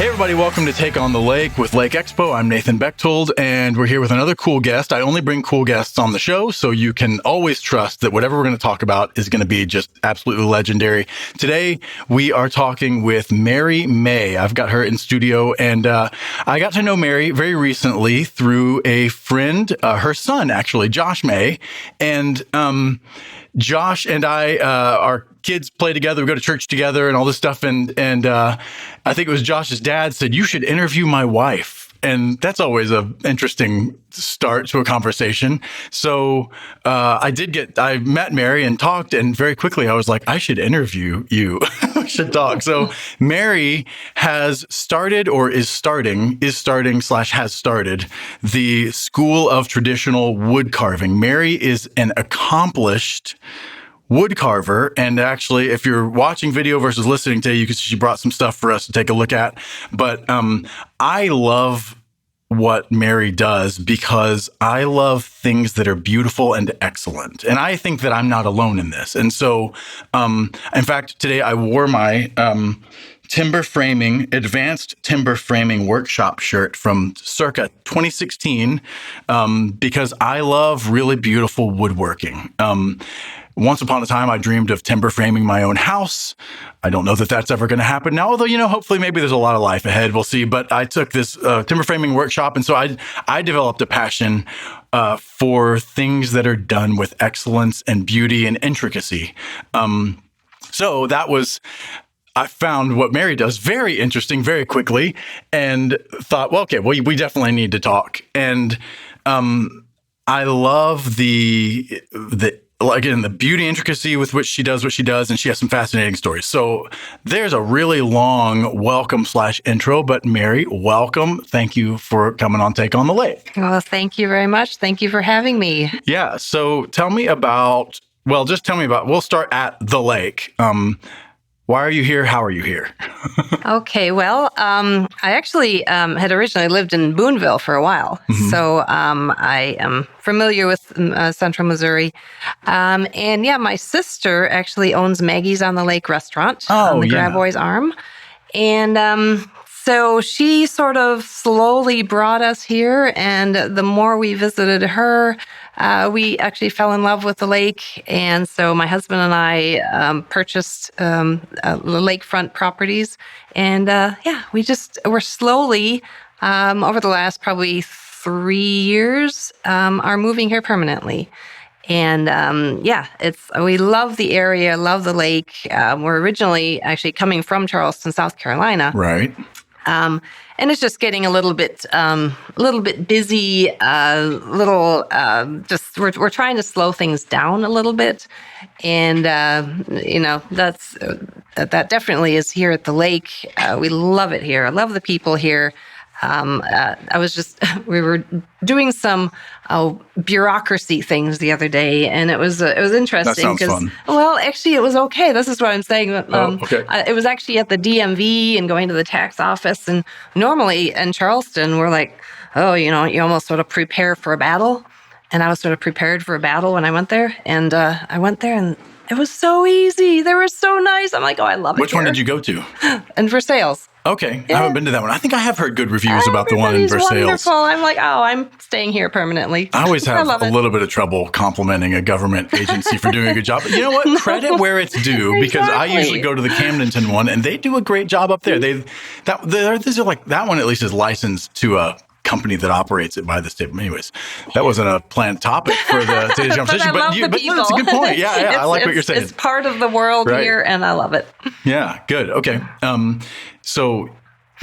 Hey everybody, welcome to Take on the Lake with Lake Expo. I'm Nathan Bechtold, and we're here with another cool guest. I only bring cool guests on the show, so you can always trust that whatever we're going to talk about is going to be just absolutely legendary. Today, we are talking with Mary May. I've got her in studio, and I got to know Mary very recently through a friend, her son, actually, Josh May, and Josh and I, our kids play together, we go to church together and all this stuff. And I think it was Josh's dad said, you should interview my wife. And that's always an interesting start to a conversation. So I met Mary and talked, and very quickly I was like, I should interview you. We should talk. So Mary has started has started the School of Traditional Woodcarving. Mary is an accomplished woodcarver. And actually, if you're watching video versus listening today, you can see she brought some stuff for us to take a look at. But I love what Mary does because I love things that are beautiful and excellent. And I think that I'm not alone in this. And so, in fact, today I wore my advanced timber framing workshop shirt from circa 2016 because I love really beautiful woodworking. Once upon a time, I dreamed of timber framing my own house. I don't know that that's ever going to happen now, although, hopefully maybe there's a lot of life ahead. We'll see. But I took this timber framing workshop, and so I developed a passion for things that are done with excellence and beauty and intricacy. So that was... I found what Mary does very interesting very quickly and thought, well, okay, we definitely need to talk. And I love the beauty intricacy with which she does what she does, and she has some fascinating stories. So there's a really long welcome/intro, but Mary, welcome. Thank you for coming on Take on the Lake. Well, thank you very much. Thank you for having me. Yeah. So we'll start at the lake. Why are you here? How are you here? Okay, well, I actually had originally lived in Boonville for a while. Mm-hmm. So I am familiar with central Missouri. And yeah, my sister actually owns Maggie's on the Lake restaurant on the Grabois Arm. And so she sort of slowly brought us here. And the more we visited her, we actually fell in love with the lake. And so my husband and I purchased lakefront properties. And we're slowly, over the last probably 3 years, are moving here permanently. And we love the area, love the lake. We're originally actually coming from Charleston, South Carolina. Right. And it's just getting a little bit busy. We're trying to slow things down a little bit, and that definitely is here at the lake. We love it here. I love the people here. We were doing some bureaucracy things the other day, and it was interesting because, well, actually it was okay. This is what I'm saying. Okay. It was actually at the DMV and going to the tax office, and normally in Charleston we're like, you almost sort of prepare for a battle, and I was sort of prepared for a battle when I went there, and and it was so easy. They were so nice. I'm like, I love it. Which one did you go to? And Versailles. Okay. Yeah. I haven't been to that one. I think I have heard good reviews about the one in Versailles. Wonderful. I'm like, I'm staying here permanently. I always have a little bit of trouble complimenting a government agency for doing a good job. But you know what? Credit where it's due, because I usually go to the Camdenton one, and they do a great job up there. That one at least is licensed to a company that operates it by the state. Anyways, that wasn't a planned topic for today's conversation, but it's a good point. Yeah, I like what you're saying. It's part of the world here, and I love it. Yeah, good. Okay. So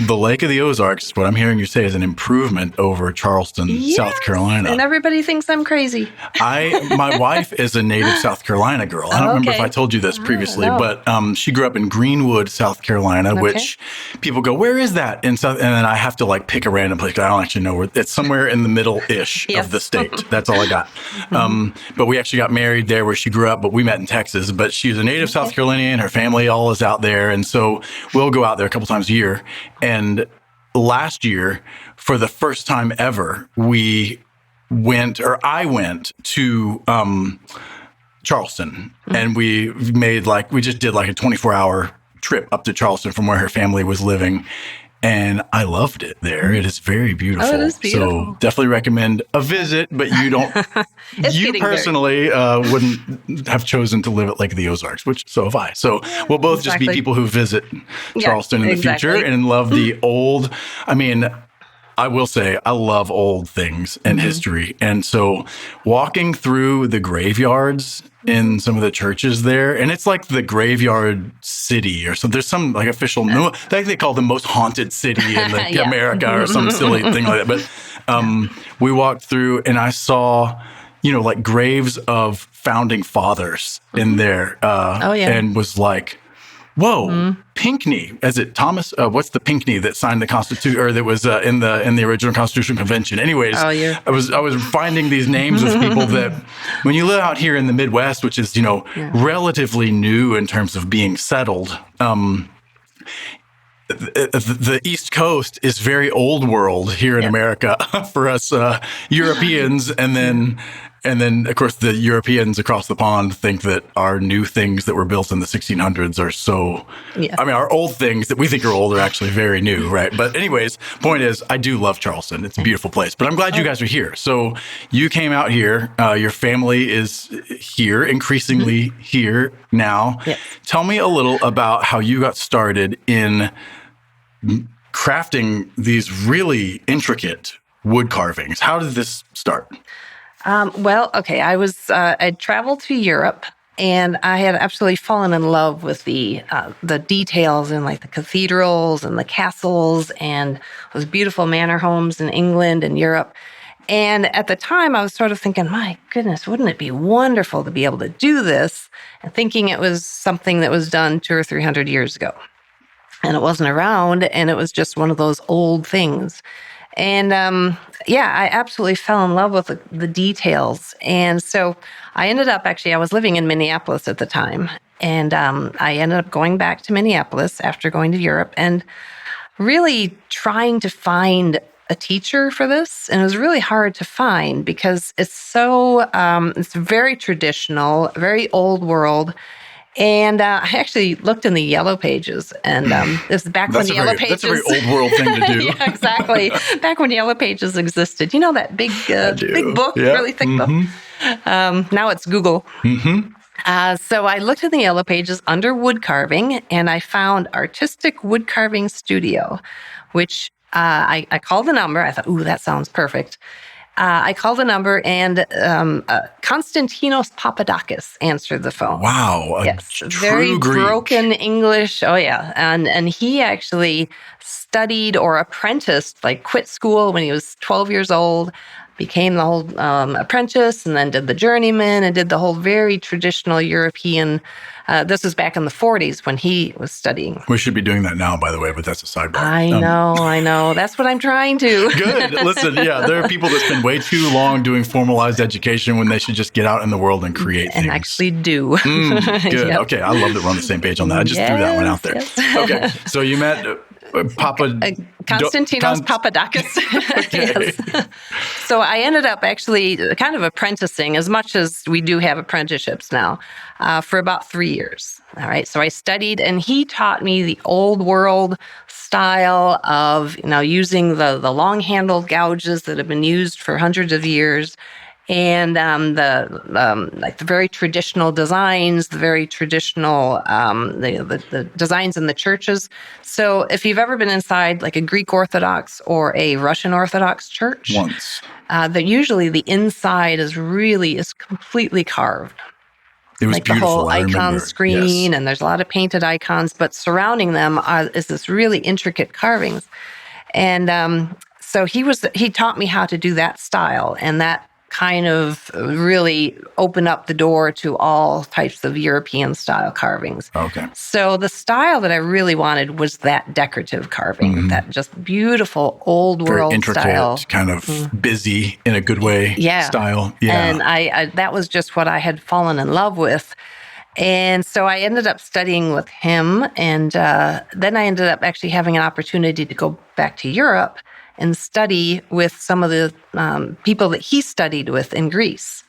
the Lake of the Ozarks, what I'm hearing you say, is an improvement over Charleston, South Carolina. And everybody thinks I'm crazy. My wife is a native South Carolina girl. I don't remember if I told you this previously, but she grew up in Greenwood, South Carolina, which people go, where is that? And then I have to pick a random place. I don't actually know where. It's somewhere in the middle-ish of the state. That's all I got. But we actually got married there where she grew up, but we met in Texas. But she's a native South Carolinian. Her family all is out there. And so we'll go out there a couple times a year. And last year, for the first time ever, I went to Charleston, and we just did a 24-hour trip up to Charleston from where her family was living. And I loved it there. It is very beautiful. Oh, it is beautiful. So definitely recommend a visit, but you don't, you personally wouldn't have chosen to live at Lake of the Ozarks, which so have I. So we'll both just be people who visit Charleston in the future and love the old. I mean, I will say I love old things and history. And so walking through the graveyards in some of the churches there, and it's like the graveyard city or something. There's some like official, I think they call the most haunted city in America or some silly thing like that. But we walked through and I saw, like graves of founding fathers in there and was like, whoa, Pinckney, is it Thomas? What's the Pinckney that signed the Constitution, or that was in the original Constitutional Convention? Anyways, I was finding these names of people that, when you live out here in the Midwest, which is relatively new in terms of being settled, the East Coast is very old world here in America for us Europeans, and then, of course, the Europeans across the pond think that our new things that were built in the 1600s are so... I mean, our old things that we think are old are actually very new, right? But anyways, point is, I do love Charleston. It's a beautiful place. But I'm glad you guys are here. So you came out here. Your family is here, increasingly here now. Tell me a little about how you got started in crafting these really intricate wood carvings. How did this start? I traveled to Europe, and I had absolutely fallen in love with the details in like the cathedrals and the castles and those beautiful manor homes in England and Europe. And at the time, I was sort of thinking, my goodness, wouldn't it be wonderful to be able to do this? And thinking it was something that was done 200 or 300 years ago. And it wasn't around, and it was just one of those old things. And I absolutely fell in love with the details. And so I ended up, I was living in Minneapolis at the time. And I ended up going back to Minneapolis after going to Europe and really trying to find a teacher for this. And it was really hard to find because it's it's very traditional, very old world. And I actually looked in the Yellow Pages, and this is back when the Yellow Pages... That's a very old world thing to do. Yeah, exactly. Back when Yellow Pages existed. You know that big book, really thick book? Now it's Google. So I looked in the Yellow Pages under wood carving, and I found Artistic Wood Carving Studio, which I called the number. I thought, ooh, that sounds perfect. I called the number, and Konstantinos Papadakis answered the phone. Wow, very true Greek. Broken English. Oh yeah, and he actually studied or apprenticed, like quit school when he was 12 years old, became the whole apprentice, and then did the journeyman, and did the whole very traditional European. This was back in the 40s when he was studying. We should be doing that now, by the way, but that's a sidebar. I know. That's what I'm trying to. Good. Listen, there are people that spend way too long doing formalized education when they should just get out in the world and create things. And actually do. Good. Yep. Okay. I love that we're on the same page on that. I just threw that one out there. Yes. Okay. So you met Konstantinos Papadakis. Okay. Yes. So I ended up actually kind of apprenticing, as much as we do have apprenticeships now, for about 3 years. All right. So I studied, and he taught me the old world style of, using the long-handled gouges that have been used for hundreds of years, and the very traditional designs, the very traditional the designs in the churches. So if you've ever been inside like a Greek Orthodox or a Russian Orthodox church, once, that usually the inside is completely carved. It was like beautiful. The whole icon screen, and there's a lot of painted icons, but surrounding them is this really intricate carvings. And so he taught me how to do that style, and that kind of really opened up the door to all types of European style carvings. Okay. So the style that I really wanted was that decorative carving, that just beautiful old world very intricate, style, kind of busy in a good way style. Yeah. And I that was just what I had fallen in love with. And so I ended up studying with him, and then I ended up actually having an opportunity to go back to Europe and study with some of the people that he studied with in Greece.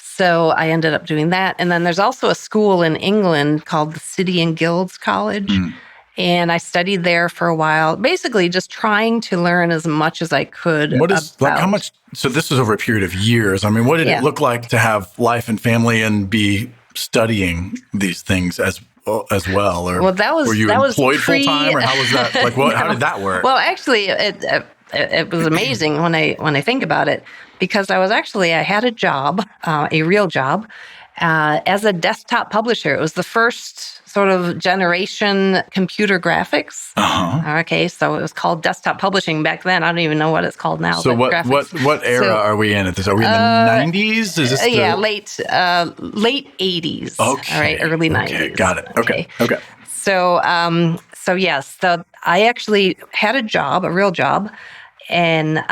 So I ended up doing that. And then there's also a school in England called the City and Guilds College. And I studied there for a while, basically just trying to learn as much as I could. What is like how much? So this was over a period of years. I mean, what did it look like to have life and family and be studying these things as well? Or were you employed full time, or how was that? Like, how did that work? Well, actually, it was amazing when I think about it, because I had a job, a real job, as a desktop publisher. It was the first sort of generation computer graphics. Okay, so it was called desktop publishing back then. I don't even know what it's called now. So what era are we in at this? Are we in the 90s? Is this late 80s. Okay. All right, early 90s. Okay, got it. Okay. So yes, I actually had a job, a real job, and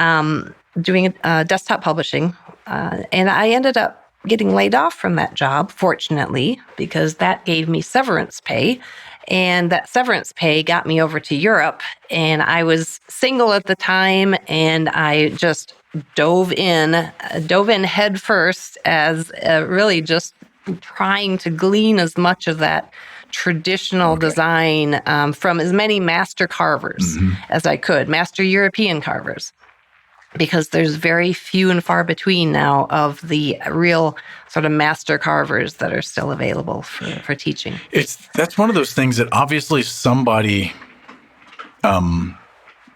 doing desktop publishing, and I ended up getting laid off from that job, fortunately, because that gave me severance pay. And that severance pay got me over to Europe. And I was single at the time, and I just dove in head first as really just trying to glean as much of that traditional design from as many master carvers as I could, master European carvers. Because there's very few and far between now of the real sort of master carvers that are still available for teaching. That's one of those things that obviously somebody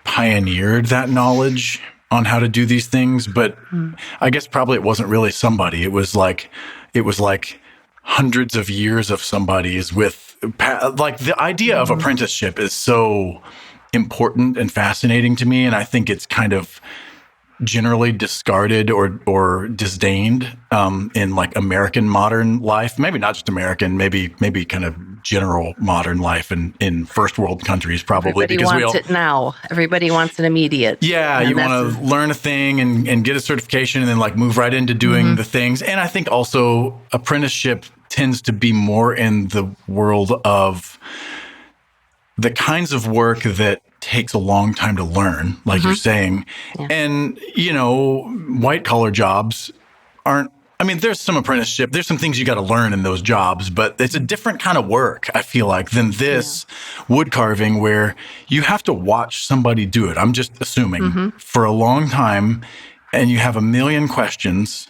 pioneered that knowledge on how to do these things, but I guess probably it wasn't really somebody. It was like hundreds of years of somebody's with like the idea of apprenticeship is so important and fascinating to me, and I think it's kind of generally discarded or disdained in like American modern life. Maybe not just American, maybe kind of general modern life in first world countries, probably. Everybody because wants it now. Everybody wants it immediate. Yeah, you want to learn a thing and get a certification and then like move right into doing the things. And I think also apprenticeship tends to be more in the world of the kinds of work that takes a long time to learn, like you're saying. Yeah. And, white collar jobs aren't, there's some apprenticeship, there's some things you got to learn in those jobs, but it's a different kind of work, I feel like, than this wood carving where you have to watch somebody do it. I'm just assuming for a long time, and you have a million questions,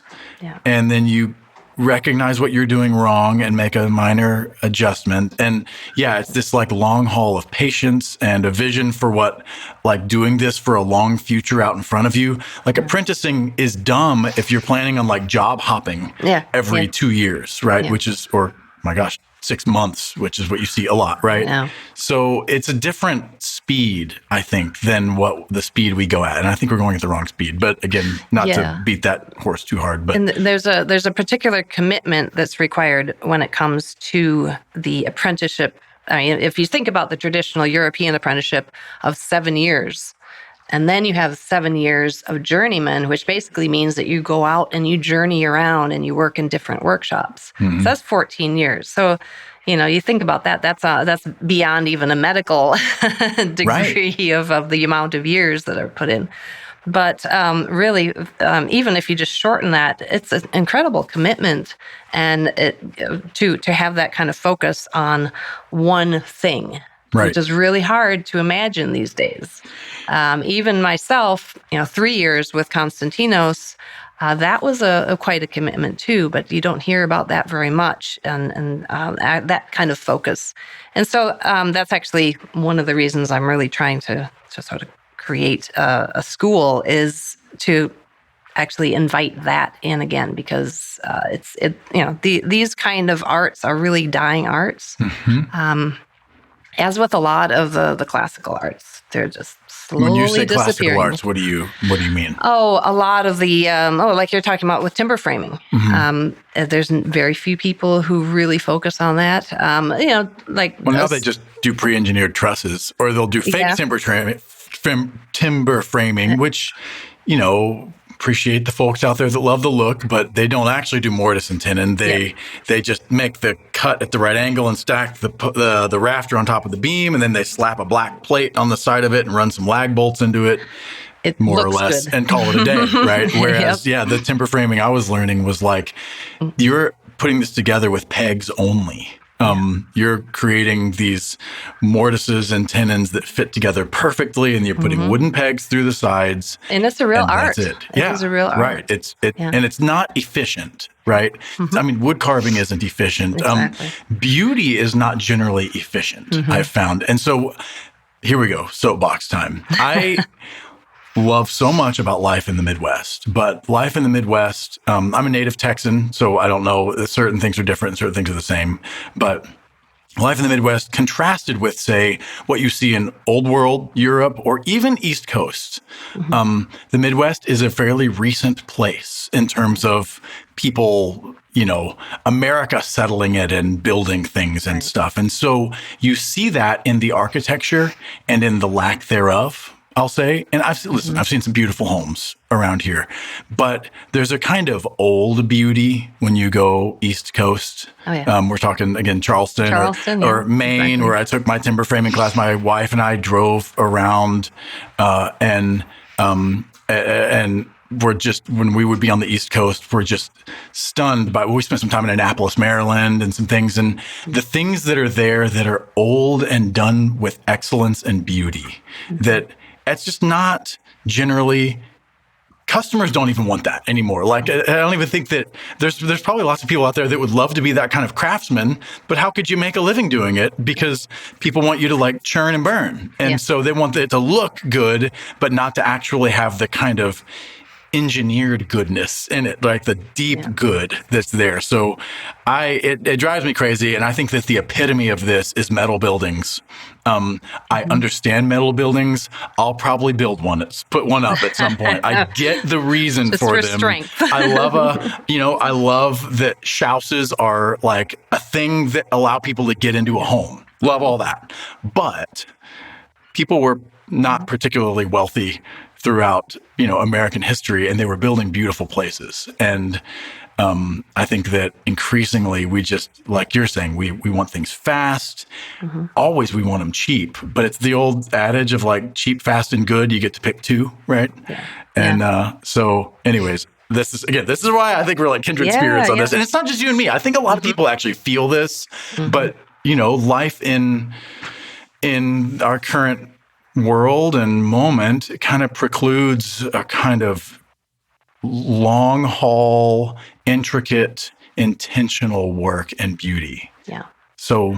and then you recognize what you're doing wrong and make a minor adjustment. And it's this like long haul of patience and a vision for what like doing this for a long future out in front of you. Like apprenticing is dumb if you're planning on like job hopping every 2 years, right? Yeah. Which is, or my gosh, 6 months, which is what you see a lot, right? Yeah. So it's a different speed, I think, than what the speed we go at. And I think we're going at the wrong speed. But again, not to beat that horse too hard. But and there's a particular commitment that's required when it comes to the apprenticeship. If you think about the traditional European apprenticeship of 7 years, and then you have 7 years of journeyman, which basically means that you go out and you journey around and you work in different workshops. So that's 14 years. So, you think about that, that's beyond even a medical degree of the amount of years that are put in. But really, even if you just shorten that, it's an incredible commitment, and to have that kind of focus on one thing. Right. Which is really hard to imagine these days. Even myself, 3 years with Konstantinos, that was quite a commitment too, but you don't hear about that very much, and that kind of focus. And so that's actually one of the reasons I'm really trying to sort of create a school, is to actually invite that in again, because these kind of arts are really dying arts. As with a lot of the classical arts, they're just slowly disappearing. When you say classical arts, what do you mean? Oh, a lot of the like you're talking about with timber framing. There's very few people who really focus on that. Now they just do pre-engineered trusses, or they'll do fake timber framing, which appreciate the folks out there that love the look, but they don't actually do mortise and tenon. They just make the cut at the right angle and stack the rafter on top of the beam, and then they slap a black plate on the side of it and run some lag bolts into it. More or less, and call it a day, right? Whereas, the timber framing I was learning was like, you're putting this together with pegs only. You're creating these mortises and tenons that fit together perfectly, and you're putting wooden pegs through the sides. And it's a real and art. That's it. It is a real art. Right. And it's not efficient, right? I mean, wood carving isn't efficient. Exactly. Beauty is not generally efficient, I've found. And so here we go, soapbox time. I love so much about life in the Midwest, but life in the Midwest, I'm a native Texan, so I don't know, certain things are different, certain things are the same, but life in the Midwest contrasted with, say, what you see in Old World Europe or even East Coast. The Midwest is a fairly recent place in terms of people, America settling it and building things and stuff. And so you see that in the architecture and in the lack thereof, I'll say. And I've seen some beautiful homes around here, but there's a kind of old beauty when you go East Coast. Oh, yeah. We're talking again, Charleston or Maine, exactly. Where I took my timber framing class. My wife and I drove around, and we're just, when we would be on the East Coast, we're just stunned by, we spent some time in Annapolis, Maryland, and some things, and the things that are there that are old and done with excellence and beauty, that it's just not generally, customers don't even want that anymore. Like, I don't even think that there's probably lots of people out there that would love to be that kind of craftsman, but how could you make a living doing it? Because people want you to like churn and burn. And so they want it to look good, but not to actually have the kind of engineered goodness in it, like the deep good that's there. So it drives me crazy. And I think that the epitome of this is metal buildings. I understand metal buildings. I'll probably build one. Put one up at some point. I get the reason for them. Strength. I love that houses are like a thing that allow people to get into a home. Love all that. But people were not particularly wealthy throughout, American history, and they were building beautiful places. And I think that increasingly we just, like you're saying, we want things fast. Always we want them cheap, but it's the old adage of like cheap, fast, and good. You get to pick two, right? Yeah. And so anyways, this is why I think we're like kindred spirits on this. And it's not just you and me. I think a lot of people actually feel this, but life in our current world and moment, it kind of precludes a kind of long haul, intricate, intentional work and beauty. Yeah. So,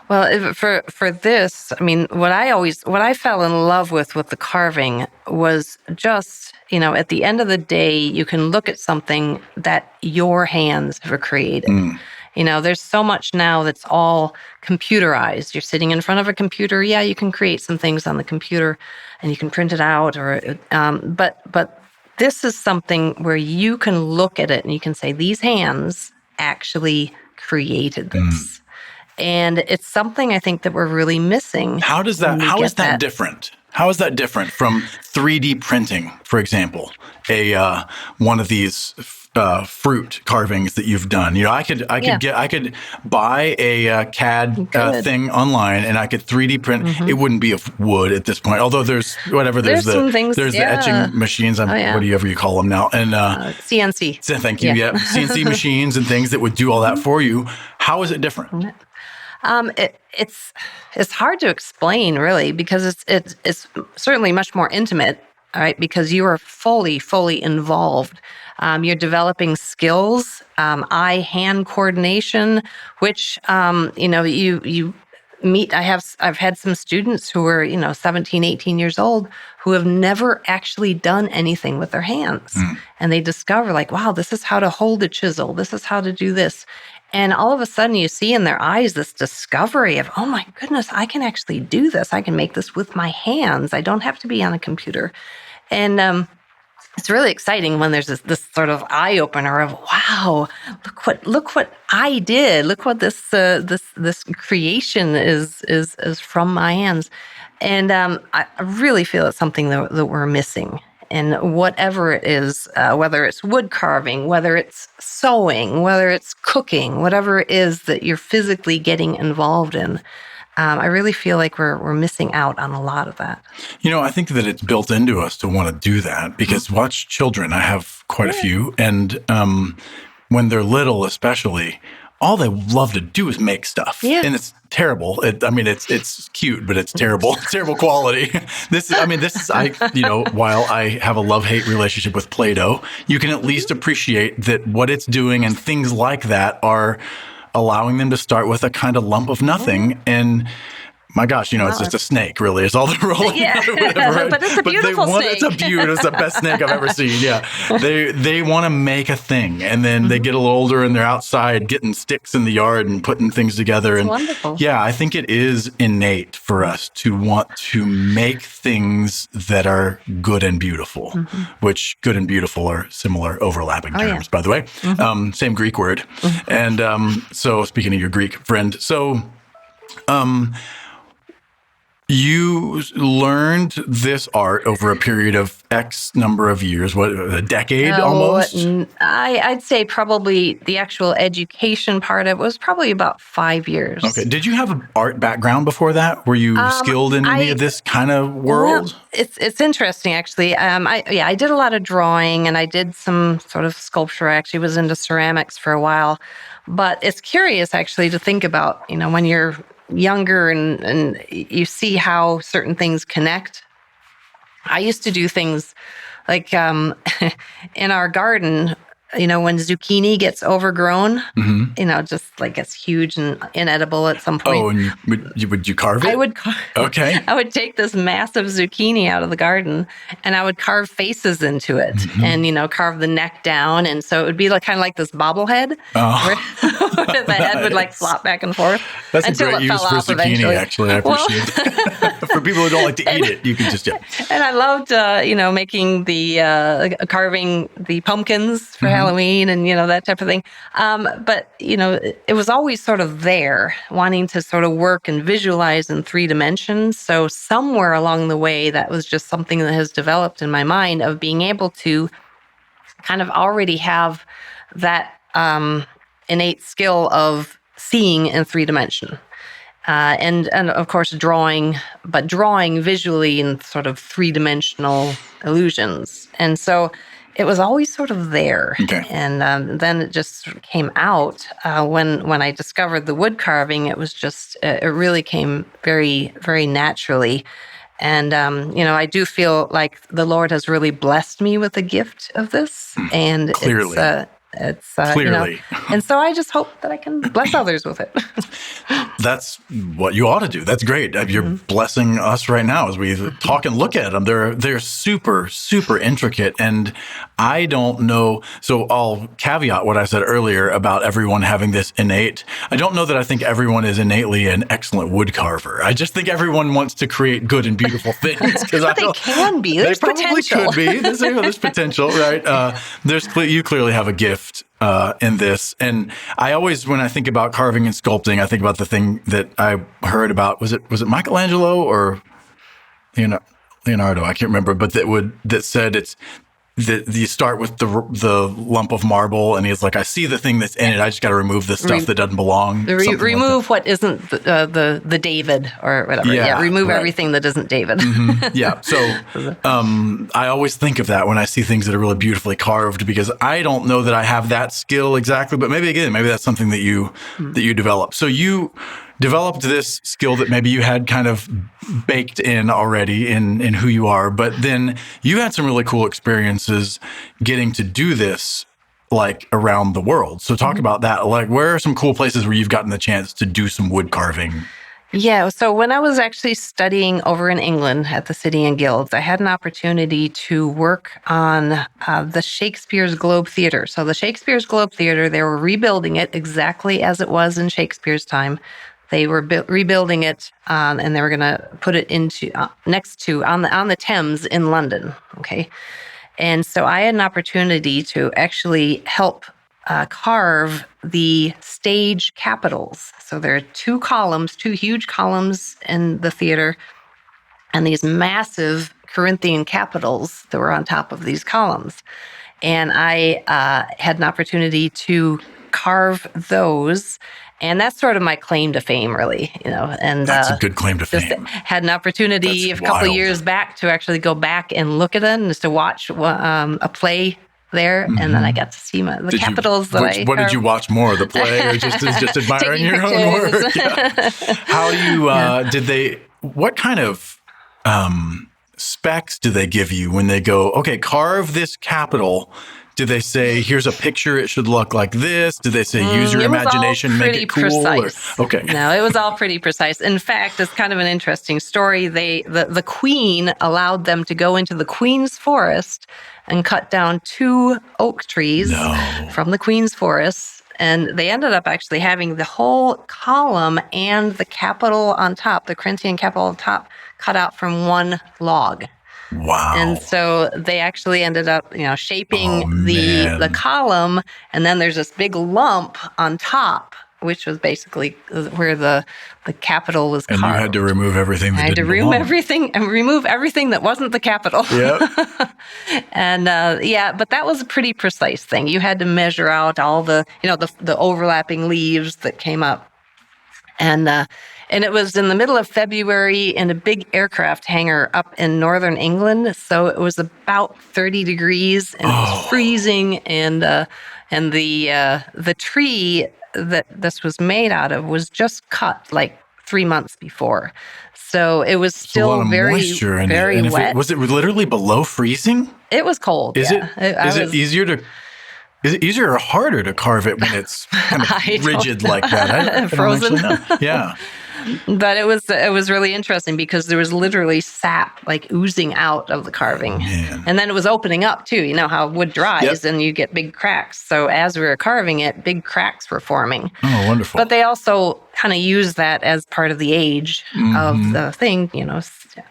well, for this, I mean, what I fell in love with the carving was just, at the end of the day, you can look at something that your hands have created. There's so much now that's all computerized. You're sitting in front of a computer. Yeah, you can create some things on the computer and you can print it out, but this is something where you can look at it and you can say, these hands actually created this. And it's something I think that we're really missing. How is that different? How is that different from 3D printing, for example? One of these fruit carvings that you've done. I could buy a CAD thing online and I could 3D print. It wouldn't be of wood at this point, although there's the etching machines. Whatever you call them now, and CNC. Thank you. Yeah, CNC machines and things that would do all that for you. How is it different? It's hard to explain, really, because it's certainly much more intimate. All right, because you are fully involved. You're developing skills, eye-hand coordination, which you meet. I've had some students who are 17, 18 years old who have never actually done anything with their hands, and they discover like, wow, this is how to hold a chisel. This is how to do this. And all of a sudden you see in their eyes this discovery of, oh my goodness, I can actually do this. I can make this with my hands. I don't have to be on a computer. And it's really exciting when there's this sort of eye opener of, wow, look what I did. Look what this creation is from my hands. And I really feel it's something that we're missing. And whatever it is, whether it's wood carving, whether it's sewing, whether it's cooking, whatever it is that you're physically getting involved in, I really feel like we're missing out on a lot of that. I think that it's built into us to want to do that because watch children. I have quite a few. And when they're little especially, all they love to do is make stuff. Yeah. And it's terrible. It's cute, but it's terrible. It's terrible quality. While I have a love-hate relationship with Play-Doh, you can at least appreciate that what it's doing and things like that are allowing them to start with a kind of lump of nothing. And my gosh, it's just a snake, really. It's all they're rolling. Yeah. Whatever, but it's a beautiful snake. It's the best snake I've ever seen. Yeah. They want to make a thing, and then they get a little older and they're outside getting sticks in the yard and putting things together. It's and wonderful. Yeah, I think it is innate for us to want to make things that are good and beautiful, which good and beautiful are similar overlapping terms, by the way. Same Greek word. And so speaking of your Greek friend, you learned this art over a period of X number of years, a decade almost? I'd say probably the actual education part of it was probably about 5 years. Okay. Did you have an art background before that? Were you skilled in any of this kind of world? Well, it's interesting, actually. I did a lot of drawing, and I did some sort of sculpture. I actually was into ceramics for a while. But it's curious, actually, to think about, when you're younger and you see how certain things connect. I used to do things like in our garden, when zucchini gets overgrown, just like gets huge and inedible at some point. Oh, and would you carve it? I would. Okay. I would take this massive zucchini out of the garden, and I would carve faces into it, and carve the neck down, and so it would be kind of like this bobblehead, where the head would flop back and forth. That's until a great it use fell for off zucchini. Eventually. Actually, I appreciate it. For people who don't like to eat it, you can just And I loved, making the carving the pumpkins for Halloween and that type of thing. But it was always sort of there, wanting to sort of work and visualize in 3 dimensions. So somewhere along the way, that was just something that has developed in my mind of being able to kind of already have that innate skill of seeing in 3 dimension. And of course drawing visually in sort of 3-dimensional illusions. And so it was always sort of there. Okay. And then it just sort of came out when I discovered the wood carving. It was just, it really came very, very naturally. And, I do feel like the Lord has really blessed me with the gift of this. And Clearly. it's Clearly. and so I just hope that I can bless others with it. That's what you ought to do. That's great. You're blessing us right now as we talk and look at them. They're super, super intricate. And I don't know. So I'll caveat what I said earlier about everyone having this innate. I don't know that I think everyone is innately an excellent wood carver. I just think everyone wants to create good and beautiful things. But they can be. There's they probably potential. could be. There's potential, right? You clearly have a gift in this. And I always, when I think about carving and sculpting, I think about the thing that I heard about. Was it Michelangelo or Leonardo? I can't remember, but that said it's that you start with the lump of marble, and he's like, I see the thing that's in it. I just got to remove the stuff that doesn't belong. Remove what isn't the David or whatever. Yeah, remove everything that isn't David. Yeah. So I always think of that when I see things that are really beautifully carved, because I don't know that I have that skill exactly, but maybe that's something that you develop. So you developed this skill that maybe you had kind of baked in already in who you are, but then you had some really cool experiences getting to do this around the world. So talk about that. Where are some cool places where you've gotten the chance to do some wood carving? Yeah, so when I was actually studying over in England at the City and Guilds, I had an opportunity to work on the Shakespeare Globe Theatre. So the Shakespeare Globe Theatre, they were rebuilding it exactly as it was in Shakespeare's time. They were rebuilding it, and they were going to put it into next to on the Thames in London. Okay, and so I had an opportunity to actually help carve the stage capitals. So there are 2 huge columns in the theater, and these massive Corinthian capitals that were on top of these columns. And I had an opportunity to carve those. And that's sort of my claim to fame, really, And that's a good claim to fame. Had an opportunity a couple of years back to actually go back and look at it and just to watch a play there, and then I got to see the capitals that I. What did you watch more, the play, or just admiring your own work? Yeah. How do you? Did they? What kind of specs do they give you when they go? Okay, carve this capital. Did they say, here's a picture, it should look like this? Did they say, use your imagination, make it cool? Precise. Okay. No, it was all pretty precise. In fact, it's kind of an interesting story. The queen allowed them to go into the queen's forest and cut down 2 oak trees from the queen's forest. And they ended up actually having the whole column and the capital on top, the Corinthian capital on top, cut out from one log. Wow. And so they actually ended up, shaping the column, and then there's this big lump on top, which was basically where the capital was carved. And you had to remove everything that didn't belong. remove everything that wasn't the capital. Yep. And but that was a pretty precise thing. You had to measure out all the overlapping leaves that came up. And it was in the middle of February in a big aircraft hangar up in northern England. So it was about 30 degrees and it was freezing. And the tree that this was made out of was just cut like 3 months before. So it was still very, very wet. Was it literally below freezing? It was cold. Is it easier or harder to carve it when it's kind of rigid like that? I frozen. Don't actually know. Yeah. But it was really interesting because there was literally sap like oozing out of the carving. And then it was opening up too. You know how wood dries and you get big cracks. So as we were carving it, big cracks were forming. Oh, wonderful. But they also kind of use that as part of the age of the thing.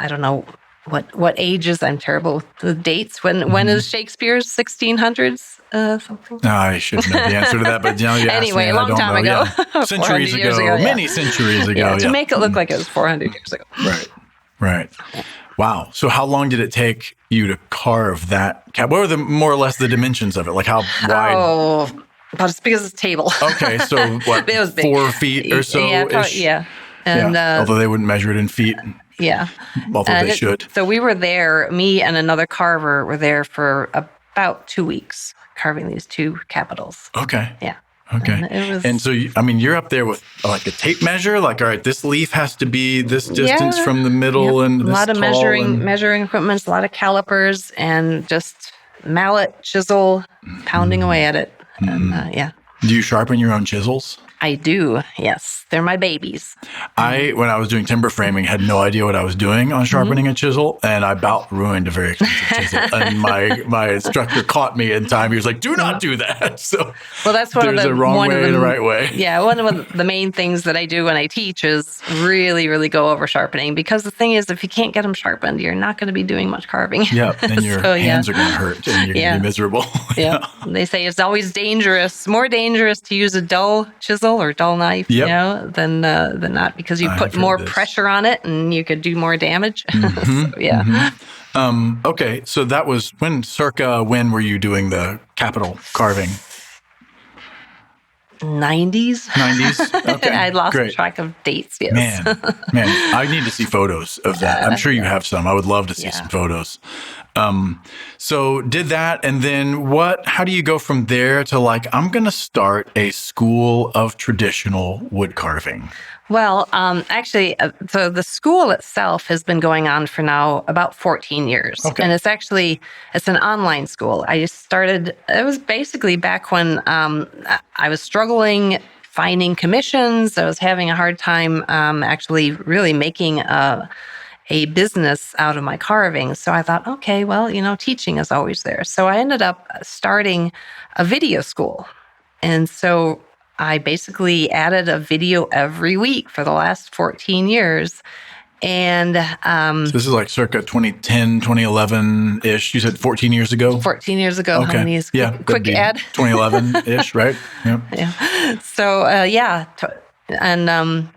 I don't know what ages. I'm terrible with the dates. When is Shakespeare's 1600s? Something? No, I should know the answer to that, but anyway, a long time ago. Yeah. Centuries ago, many centuries ago. To make it look like it was 400 years ago. Right. Wow. So how long did it take you to carve that cap? What were more or less the dimensions of it? Like how wide? Oh, about as big as a table. Okay, so what, it was 4 feet or so? And, although they wouldn't measure it in feet. Yeah. Although they should. So we were there, me and another carver were there for about 2 weeks carving these 2 capitals. Okay. Yeah. Okay. And so, you're up there with like a tape measure, like, all right, this leaf has to be this distance from the middle and this a lot of tall measuring equipment, a lot of calipers and just mallet, chisel, pounding away at it. And, Do you sharpen your own chisels? I do, yes. They're my babies. When I was doing timber framing, had no idea what I was doing on sharpening a chisel, and I about ruined a very expensive chisel. And my instructor caught me in time. He was like, "Do not do that." So, that's there's a wrong way and a right way. Yeah, one of the main things that I do when I teach is really, really go over sharpening, because the thing is, if you can't get them sharpened, you're not going to be doing much carving. Yeah, and your hands are going to hurt, and you're going to be miserable. Yeah, they say it's always more dangerous to use a dull chisel or dull knife, than not, because you put more pressure on it and you could do more damage. Okay, so that was when were you doing the capital carving? 90s. Okay, I lost track of dates. Yes. Man, I need to see photos of that. I'm sure you have some. I would love to see some photos. So did that, and then how do you go from there to like, I'm going to start a school of traditional wood carving? Well, actually, so the school itself has been going on for now about 14 years. Okay. And it's an online school. I started, it was basically back when I was struggling finding commissions. I was having a hard time actually really making a business out of my carving. So I thought, okay, well, teaching is always there. So I ended up starting a video school. And so I basically added a video every week for the last 14 years. And so this is like circa 2010, 2011-ish. You said 14 years ago? 14 years ago. Okay. How many is quick add? 2011-ish, right? Yep. Yeah. So, and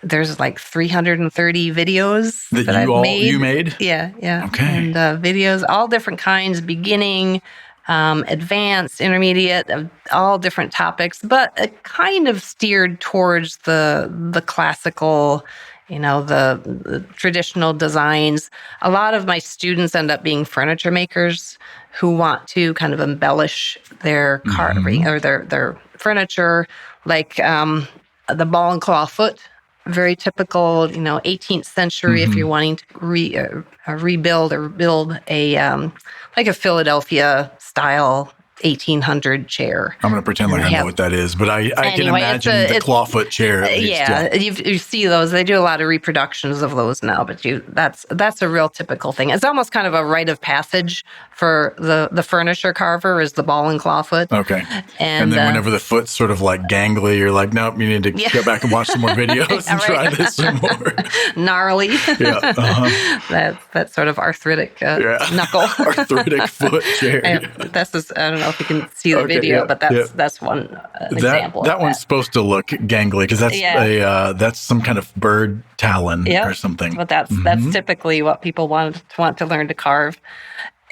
there's like 330 videos that I've made. You made? Yeah. Okay. And videos, all different kinds, beginning, advanced, intermediate, all different topics, but kind of steered towards the classical, the traditional designs. A lot of my students end up being furniture makers who want to kind of embellish their carving or their furniture, like the ball and claw foot. Very typical, 18th century. If you're wanting to rebuild or build a like a Philadelphia style 1800 chair. I'm going to pretend like I know what that is, but I can imagine the clawfoot chair. At least, yeah. You see those. They do a lot of reproductions of those now, but that's a real typical thing. It's almost kind of a rite of passage for the furniture carver is the ball and clawfoot. Okay. And then whenever the foot's sort of like gangly, you're like, nope, you need to go back and watch some more videos and try this some more. Gnarly. Yeah. Uh-huh. That sort of arthritic knuckle. Arthritic foot chair. This is, I don't know if you can see the video, but that's one example. That one's supposed to look gangly because that's some kind of bird talon or something. But that's typically what people want to learn to carve.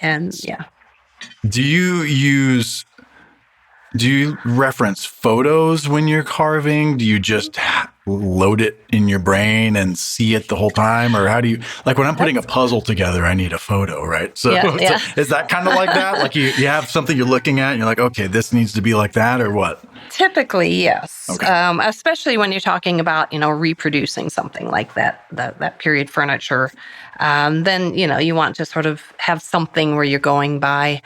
And do you reference photos when you're carving? Do you just load it in your brain and see it the whole time? Or how do you, like when I'm putting a puzzle together, I need a photo, right? So is that kind of like that? Like you have something you're looking at and you're like, okay, this needs to be like that or what? Typically, yes. Okay. Especially when you're talking about, reproducing something like that period furniture. Then, you want to sort of have something where you're going by.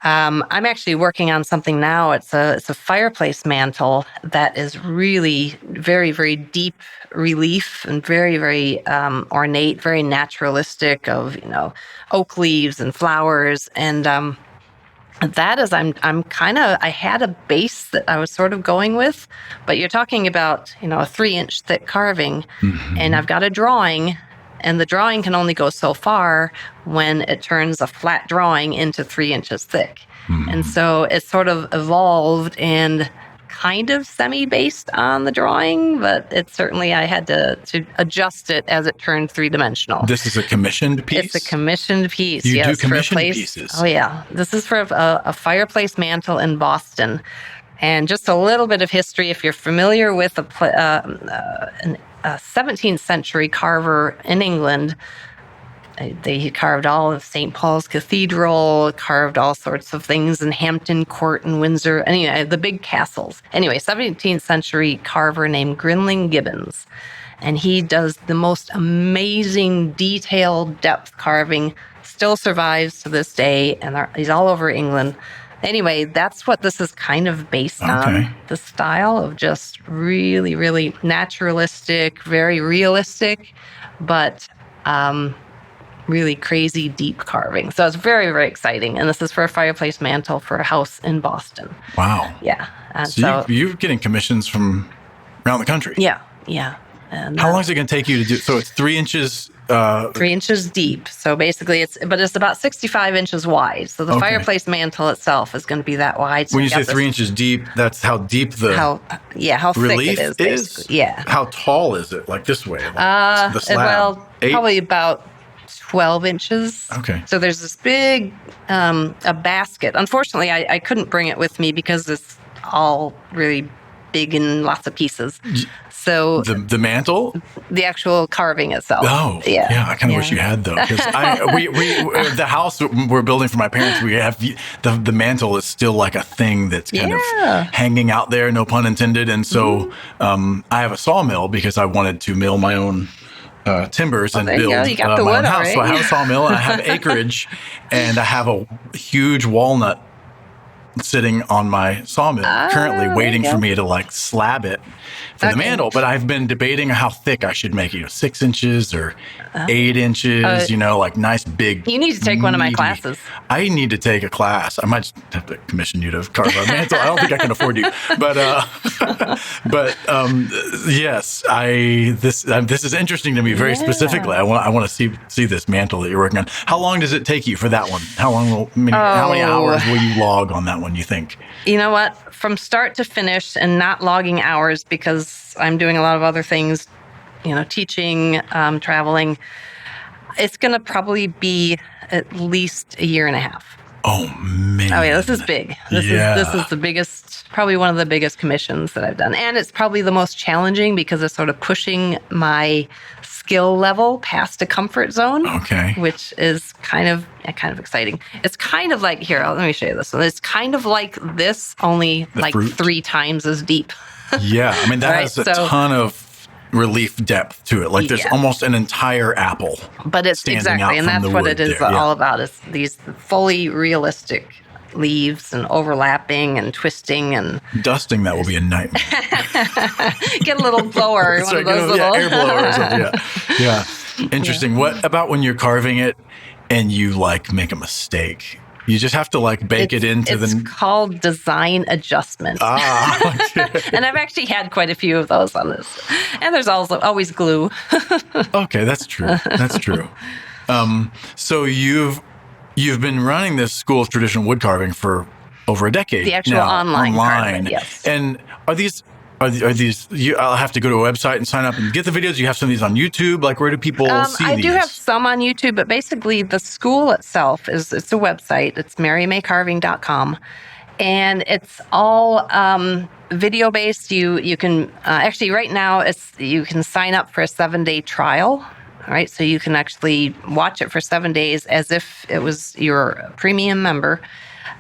I'm actually working on something now. It's a fireplace mantle that is really very, very deep relief and very, very ornate, very naturalistic of, oak leaves and flowers. And that is, I had a base that I was sort of going with, but you're talking about, a 3-inch thick carving, and I've got a drawing, and the drawing can only go so far when it turns a flat drawing into 3 inches thick. And so it sort of evolved and kind of semi-based on the drawing, but it certainly, I had to adjust it as it turned 3-dimensional. This is a commissioned piece? It's a commissioned piece, You do commissioned pieces? Oh, yeah. This is for a fireplace mantle in Boston. And just a little bit of history, if you're familiar with a 17th century carver in England, they carved all of St. Paul's Cathedral, carved all sorts of things in Hampton Court and Windsor, anyway, the big castles. Anyway, 17th century carver named Grinling Gibbons. And he does the most amazing detailed depth carving, still survives to this day, and he's all over England. Anyway, that's what this is kind of based on, the style of just really, really naturalistic, very realistic, but really crazy deep carving. So it's very, very exciting. And this is for a fireplace mantle for a house in Boston. Wow. Yeah. So you're getting commissions from around the country. Yeah. Yeah. And how long is it going to take you to do? So it's 3 inches. 3 inches deep. So basically it's about 65 inches wide. So the fireplace mantle itself is going to be that wide. So when you say 3 inches deep, that's how deep how relief thick it is. Basically. Yeah. How tall is it? Like this way? Like the slab? Well, 8? Probably about 12 inches. Okay. So there's this big a basket. Unfortunately, I couldn't bring it with me because it's all really big in lots of pieces. So the mantle, the actual carving itself. Oh, yeah. I kind of wish you had though, because we the house we're building for my parents, we have the mantle is still like a thing that's kind of hanging out there, no pun intended. And so I have a sawmill because I wanted to mill my own timbers and build my own house. Right? So I have a sawmill and I have acreage, and I have a huge walnut sitting on my sawmill currently waiting for me to like slab it for the mantle. But I've been debating how thick I should make it, 6 inches or 8 inches, like nice big. You need to take one of my classes. I need to take a class. I might just have to commission you to carve a mantle. I don't think I can afford you, but yes, this is interesting to me very specifically. I want to see this mantle that you're working on. How long does it take you for that one? How many hours will you log on that one, you think? You know what? From start to finish, and not logging hours because I'm doing a lot of other things, teaching, traveling, it's going to probably be at least a year and a half. Oh man. Oh yeah, this is big. This is the biggest, probably one of the biggest commissions that I've done. And it's probably the most challenging because it's sort of pushing my skill level past a comfort zone. Okay. Which is kind of exciting. It's kind of like, here, let me show you this one. It's kind of like this, only like fruit. 3 times as deep. Yeah. I mean, that has a ton of relief depth to it. Like there's almost an entire apple. But it's exactly, and that's what it is all about, is these fully realistic leaves and overlapping and twisting and dusting. That will be a nightmare. Get a little blower, one of those little air blower or something. Yeah. Interesting. What about when you're carving it and you like make a mistake? You just have to like bake it into It's called design adjustment. Okay. And I've actually had quite a few of those on this. And there's also always glue. Okay, that's true. That's true. So you've been running this school of traditional wood carving for over a decade. The actual now, online. Yes. And are these? I'll have to go to a website and sign up and get the videos. You have some of these on YouTube. Like, where do people see these? I do have some on YouTube, but basically the school itself it's a website. It's marymaycarving.com, and it's all video based. You can actually right now you can sign up for a 7-day trial. All right, so you can actually watch it for 7 days as if it was your premium member.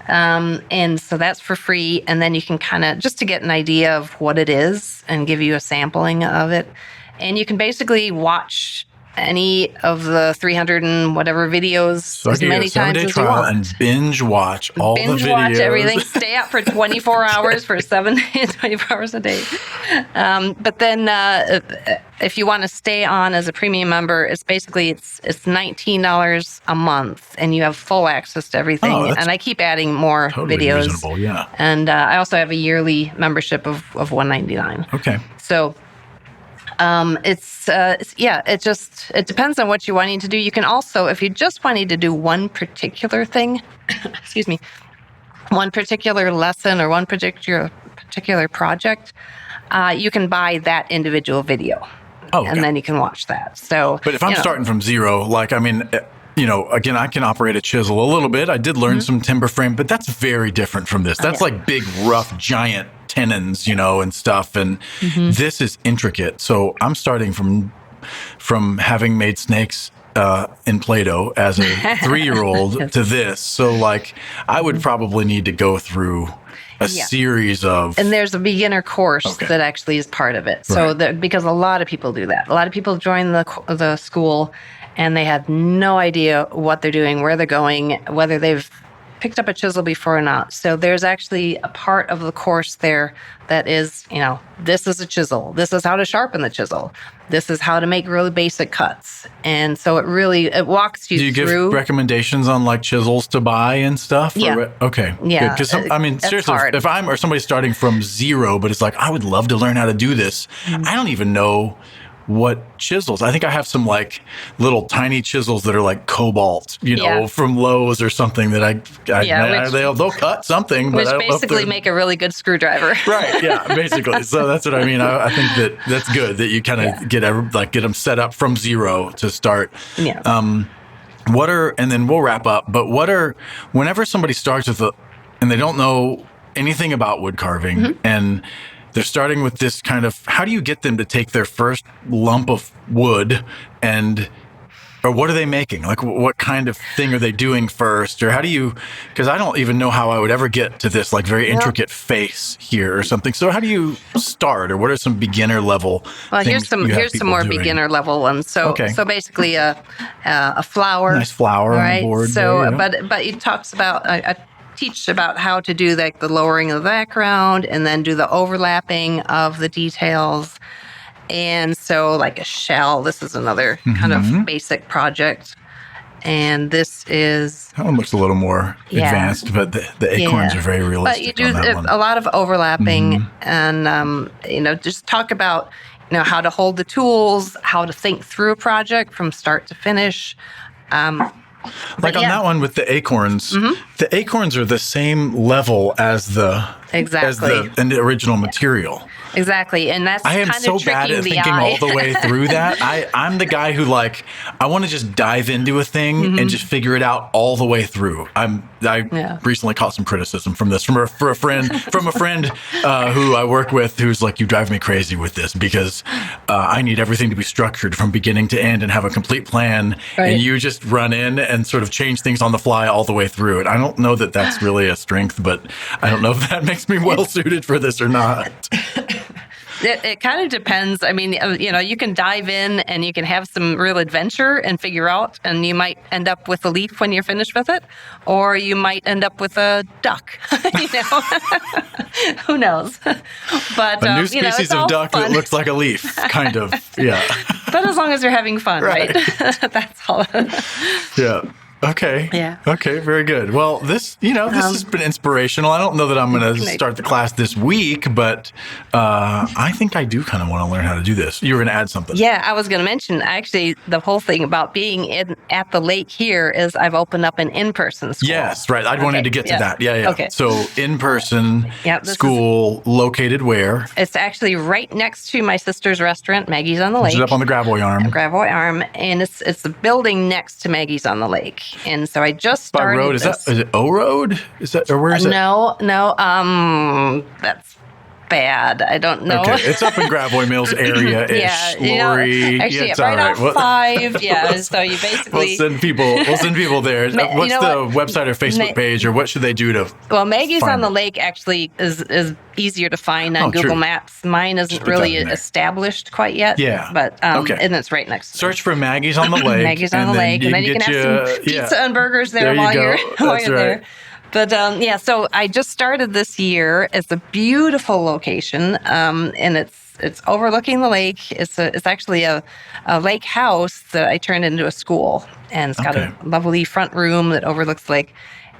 And so that's for free. And then you can kind of, just to get an idea of what it is and give you a sampling of it. And you can basically watch any of the 300 and whatever videos as many times as you want. And binge watch all the videos. Binge watch everything. Stay up for 24 hours for 7 days, 24 hours a day. But then if you want to stay on as a premium member, it's $19 a month, and you have full access to everything. And I keep adding more videos. Reasonable, yeah. And I also have a yearly membership of $199. Okay. So it depends on what you're wanting to do. You can also, if you just wanted to do one particular thing, excuse me, one particular lesson or one particular project, you can buy that individual video. Oh, okay. And then you can watch that. So, but if I'm starting from zero, like, I mean, again, I can operate a chisel a little bit. I did learn some timber frame, but that's very different from this. That's like big, rough, giant tenons, and stuff. And this is intricate. So I'm starting from having made snakes in Play-Doh as a 3-year-old to this. So like, I would probably need to go through a series of... And there's a beginner course that actually is part of it. So because a lot of people do that. A lot of people join the school and they have no idea what they're doing, where they're going, whether they've picked up a chisel before or not. So there's actually a part of the course there that is, this is a chisel. This is how to sharpen the chisel. This is how to make really basic cuts. And so it walks you through. Do you give recommendations on like chisels to buy and stuff? Yeah. Okay. Yeah. Because seriously, if I'm or somebody starting from zero, but it's like, I would love to learn how to do this. I don't even know what chisels. I think I have some like little tiny chisels that are like cobalt, from Lowe's or something that they'll cut something, but which I don't basically make a really good screwdriver. Right. Yeah. Basically. So that's what I mean. I think that's good that you kind of get them set up from zero to start. Yeah. And then we'll wrap up. But whenever somebody starts and they don't know anything about wood carving and they're starting with this kind of, how do you get them to take their first lump of wood or what are they making? Like, what kind of thing are they doing first? Or how do you, because I don't even know how I would ever get to this, like, very intricate face here or something. So how do you start, or what are some beginner level Well, here's some more doing? Beginner level ones. So, so basically a flower. Nice flower on the board. So, there, but it talks about, I teach about how to do like the lowering of the background and then do the overlapping of the details. And so like a shell, this is another kind of basic project. And this is... That one looks a little more advanced, but the acorns are very realistic. But you do a lot of overlapping and, just talk about, how to hold the tools, how to think through a project from start to finish. Like on that one with the acorns are the same level as the Exactly. and the original material. Exactly. And that's I am kind of so bad at tricking the thinking eye. all the way through that. I'm the guy who I want to just dive into a thing and just figure it out all the way through. I recently caught some criticism from this from a friend who I work with, who's like, you drive me crazy with this because I need everything to be structured from beginning to end and have a complete plan. Right. And you just run in and sort of change things on the fly all the way through it. I don't know that that's really a strength, but I don't know if that makes me well suited for this or not. It kind of depends. I mean, you can dive in and you can have some real adventure and figure out, and you might end up with a leaf when you're finished with it, or you might end up with a duck. Who knows? But a new species of duck that looks like a leaf, kind of. Yeah. But as long as you're having fun, right? That's all. Yeah. Okay. Yeah. Okay. Very good. Well, this has been inspirational. I don't know that I'm going to start the class this week, but I think I do kind of want to learn how to do this. You were going to add something. Yeah, I was going to mention, actually, the whole thing about being at the lake here is I've opened up an in-person school. Yes, right. I wanted to get to that. Yeah. Okay. So in-person school located where? It's actually right next to my sister's restaurant, Maggie's on the Lake. Which is up on the Gravois Arm. Gravois Arm. And it's the building next to Maggie's on the Lake. And so I just started. By road, is it O Road? Is that, or where is it? No, that's bad. I don't know. Okay, it's up in Gravois Mills area-ish. Yeah, Lori. Actually, it's right all right. off 5. Yeah, so you basically we'll send people there. What's the website or Facebook page, or what should they do to? Well, Maggie's on the Lake actually is easier to find on Google Maps. Mine isn't really established quite yet. Yeah, but and it's right next to Search for Maggie's on the Lake. Maggie's on the Lake, and then you can have some pizza and burgers there while you're there. But so I just started this year. It's a beautiful location, and it's overlooking the lake. It's actually a lake house that I turned into a school, and it's got a lovely front room that overlooks the lake.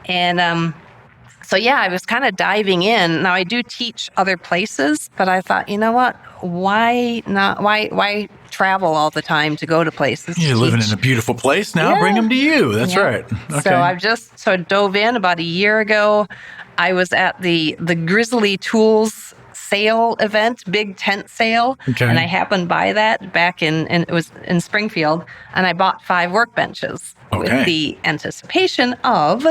And I was kind of diving in. Now I do teach other places, but I thought, you know what? Why not? Why travel all the time to go to places? You're living in a beautiful place now. Yeah. Bring them to you. That's right. Okay. So I've dove in about a year ago. I was at the Grizzly Tools sale event, big tent sale, and I happened by that back and it was in Springfield, and I bought 5 workbenches with the anticipation of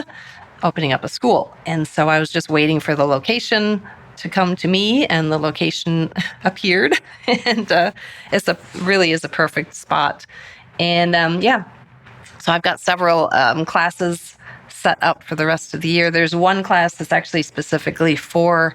opening up a school. And so I was just waiting for the location to come to me, and the location appeared, and it's really is a perfect spot. And so I've got several classes set up for the rest of the year. There's one class that's actually specifically for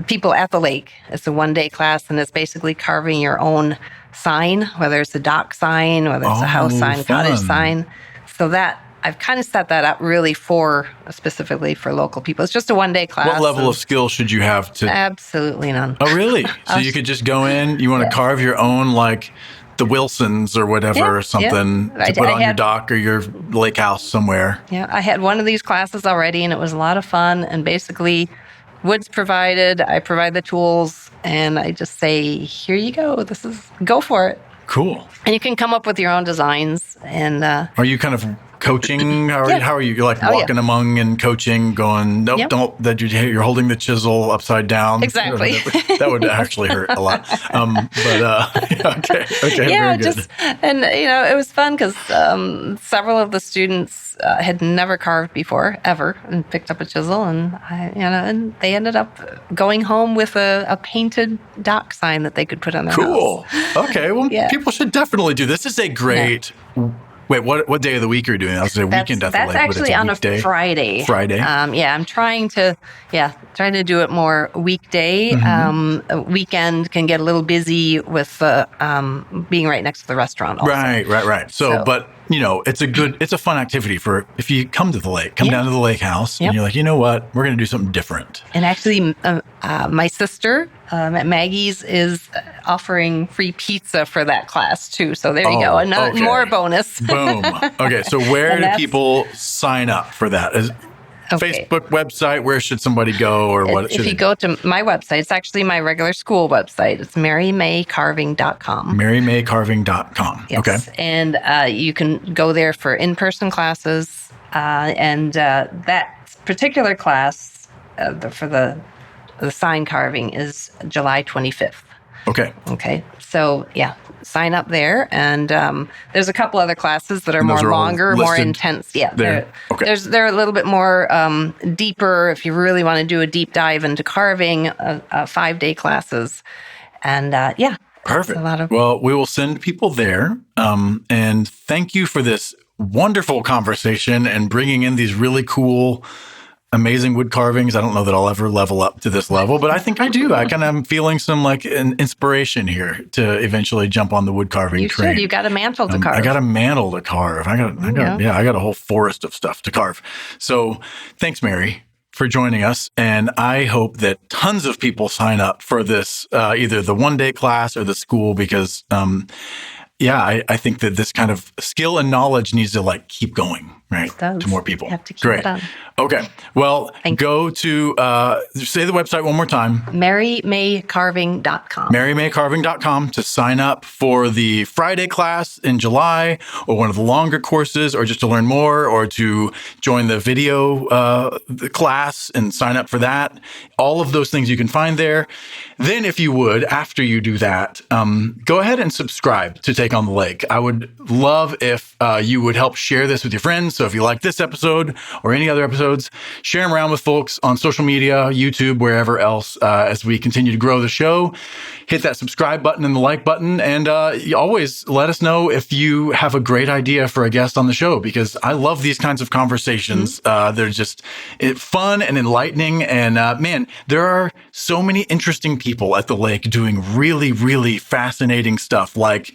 people at the lake. It's a 1-day class, and it's basically carving your own sign, whether it's a dock sign, whether it's a house sign, cottage sign. So that I've kind of set that up really specifically for local people. It's just a 1-day class. What level of skill should you have to? Absolutely none. Oh, really? So you could just go in, you want to carve your own, like the Wilsons or whatever, or something to put on your dock or your lake house somewhere. Yeah, I had one of these classes already, and it was a lot of fun. And basically, wood's provided, I provide the tools, and I just say, here you go. Go for it. Cool. And you can come up with your own designs. And are you kind of coaching? How are you? You're like walking among and coaching, going, nope, don't, that you're holding the chisel upside down. Exactly. That would actually hurt a lot. Okay. Yeah, very good. It was fun because several of the students had never carved before, ever, and picked up a chisel, and and they ended up going home with a painted dock sign that they could put on their house. Cool. Okay. Well, people should definitely do this. This is a great. Wait, what day of the week are you doing? I was saying weekend at the lake. That's actually on a Friday. Friday. I'm trying to do it more weekday. Weekend can get a little busy with being right next to the restaurant also. Right. So, but it's a fun activity for if you come to the lake, down to the lake house, and you're like, you know what, we're going to do something different. And actually, my sister at Maggie's is offering free pizza for that class too. So there you go, more bonus. Boom. Okay, so where do people sign up for that? Facebook website, where should somebody go, or what? If you go to my website, it's actually my regular school website. It's marymaycarving.com. marymaycarving.com. Yes. Okay. And you can go there for in-person classes. And that particular class for the sign carving is July 25th. Okay. Okay. So yeah, sign up there, and there's a couple other classes that are more longer, more intense. Yeah, they're a little bit more deeper. If you really want to do a deep dive into carving, 5-day classes, and yeah, perfect. Well, we will send people there, and thank you for this wonderful conversation and bringing in these really cool, amazing wood carvings. I don't know that I'll ever level up to this level, but I think I do. I kind of am feeling some like an inspiration here to eventually jump on the wood carving train. You got a mantle to carve. I got a mantle to carve. I got a whole forest of stuff to carve. So thanks, Mary, for joining us. And I hope that tons of people sign up for this, either the 1-day class or the school, because I think that this kind of skill and knowledge needs to like keep going, right? To more people. You have to keep it on. Okay. Well, go to, say the website one more time. MaryMayCarving.com. MaryMayCarving.com to sign up for the Friday class in July, or one of the longer courses, or just to learn more, or to join the video the class and sign up for that. All of those things you can find there. Then if you would, after you do that, go ahead and subscribe to Take on the Lake. I would love if you would help share this with your friends. So if you like this episode or any other episodes, share them around with folks on social media, YouTube, wherever else, as we continue to grow the show. Hit that subscribe button and the like button. And you always let us know if you have a great idea for a guest on the show, because I love these kinds of conversations. They're just fun and enlightening. And man, there are so many interesting people at the lake doing really, really fascinating stuff, like,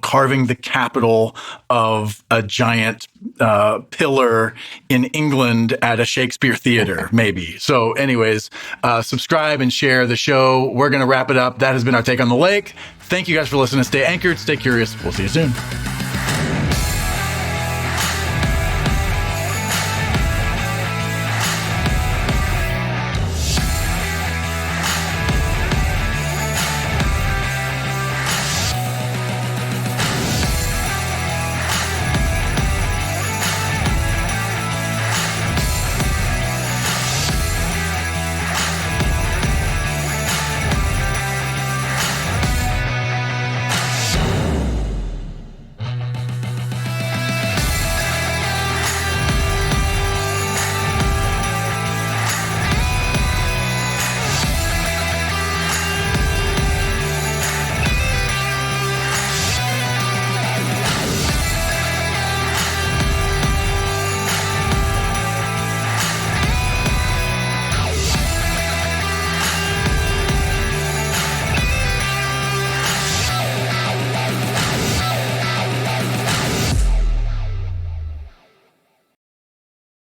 carving the capital of a giant pillar in England at a Shakespeare theater, maybe. So anyways, subscribe and share the show. We're going to wrap it up. That has been our Take on the Lake. Thank you guys for listening. Stay anchored, stay curious. We'll see you soon.